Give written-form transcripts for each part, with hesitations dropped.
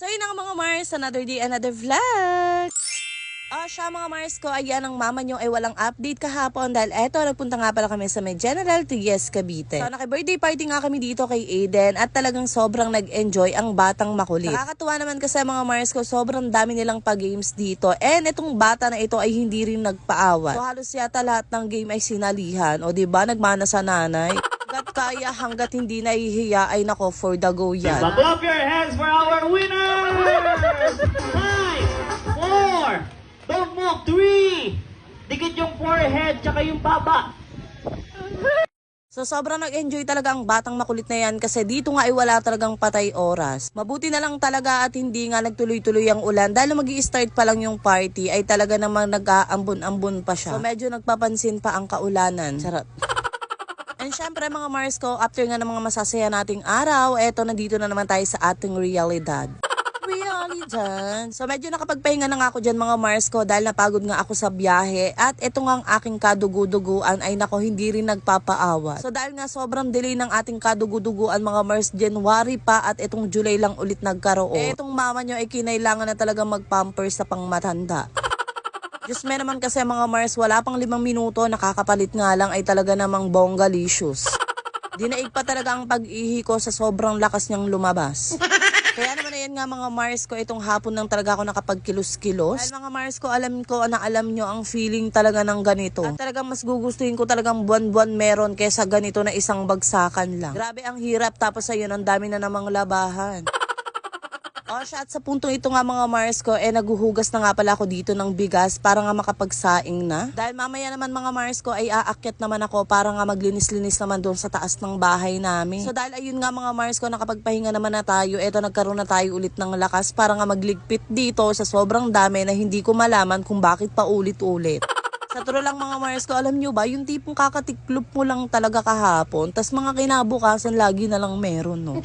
So yun nga mga Mars, another day, another vlog. Siya mga Mars ko, ayan ang mama nyo ay walang update kahapon dahil eto, nagpunta nga pala kami sa may General Trias, Cavite. So naka-birthday party nga kami dito kay Aiden at talagang sobrang nag-enjoy ang batang makulit. Nakakatuwa naman kasi mga Mars ko, sobrang dami nilang pa-games dito and itong bata na ito ay hindi rin nagpaawat. So halos yata lahat ng game ay sinalihan o diba nagmana sa nanay. Hanggat kaya, hanggat hindi nahihiya ay nako for the go yan. Clap your hands for our winner! 5, 4, don't move, 3. Dikit yung forehead, tsaka yung baba. So sobrang nag-enjoy talaga ang batang makulit na yan kasi dito nga ay wala talagang patay oras. Mabuti na lang talaga at hindi nga nagtuloy-tuloy ang ulan dahil magi-start pa lang yung party ay talaga namang nag-aambon-ambon pa siya. So medyo nagpapansin pa ang kaulanan. Charot. And syempre mga Mars ko, after nga ng mga masasaya nating araw, eto nandito na naman tayo sa ating realidad. So medyo nakapagpahinga na nga ako dyan mga Mars ko dahil napagod nga ako sa biyahe at ito nga ang aking kaduguduguan ay nako hindi rin nagpapaawat. So dahil nga sobrang delay ng ating kaduguduguan mga Mars, January pa at itong July lang ulit nagkaroon. Itong mama nyo ay kinailangan na talaga mag-pampers sa pangmatanda. Diyos me naman kasi mga Mars, wala pang 5 minuto, nakakapalit nga lang ay talaga namang bonggalicious. Dinaig pa talaga ang pag-ihi ko sa sobrang lakas niyang lumabas. Kaya naman ayan nga mga Mars ko, itong hapon lang talaga ako nakapagkilos-kilos. Dahil mga Mars ko, alam na alam nyo ang feeling talaga ng ganito. At talagang mas gugustuhin ko talagang buwan-buwan meron kesa ganito na isang bagsakan lang. Grabe ang hirap, tapos ayun, ang dami na namang labahan. Siya, at sa puntong ito nga mga Mars ko, naguhugas na nga pala ako dito ng bigas para nga makapagsaing na. Dahil mamaya naman mga Mars ko ay aakyat naman ako para nga maglinis-linis naman doon sa taas ng bahay namin. So dahil ayun nga mga Mars ko, nakapagpahinga naman na tayo, eto nagkaroon na tayo ulit ng lakas para nga magligpit dito sa sobrang dami na hindi ko malaman kung bakit pa ulit-ulit. Sa turo lang mga Mars ko, alam nyo ba, yung tipong kakatiklop mo lang talaga kahapon, tas mga kinabukasan lagi na lang meron, no?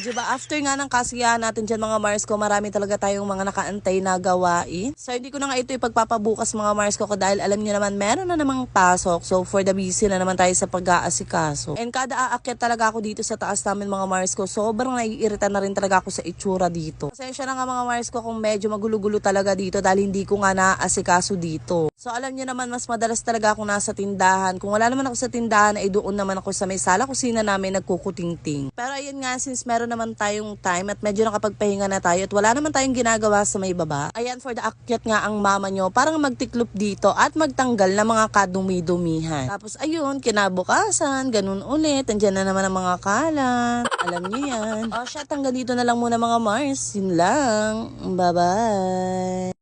Diba, after nga ng kasiyahan natin dyan mga Mars ko, marami talaga tayong mga nakaantay na gawain. So hindi ko na nga ito ipagpapabukas mga Mars ko dahil alam nyo naman meron na namang pasok. So for the busy na naman tayo sa pag-aasikaso. And kada aakyat talaga ako dito sa taas namin mga Mars ko, sobrang naiirita na rin talaga ako sa itsura dito. Pasensya na nga mga Mars ko kung medyo magulo-gulo talaga dito dahil hindi ko nga naaasikaso dito. So alam nyo naman mas madalas talaga ako nasa tindahan. Kung wala naman ako sa tindahan ay doon naman ako sa may sala kusina namin nagkukuting-ting. Pero ayun nga, since meron naman tayong time at medyo nakapagpahinga na tayo at wala naman tayong ginagawa sa may baba. Ayan, for the akyat nga ang mama nyo parang magtiklop dito at magtanggal ng mga kadumi-dumihan. Tapos ayun, kinabukasan, ganun ulit. Andyan na naman ang mga kalat. Alam nyo yan. Siya, hanggang dito na lang muna mga Mars. Yun lang. Bye-bye.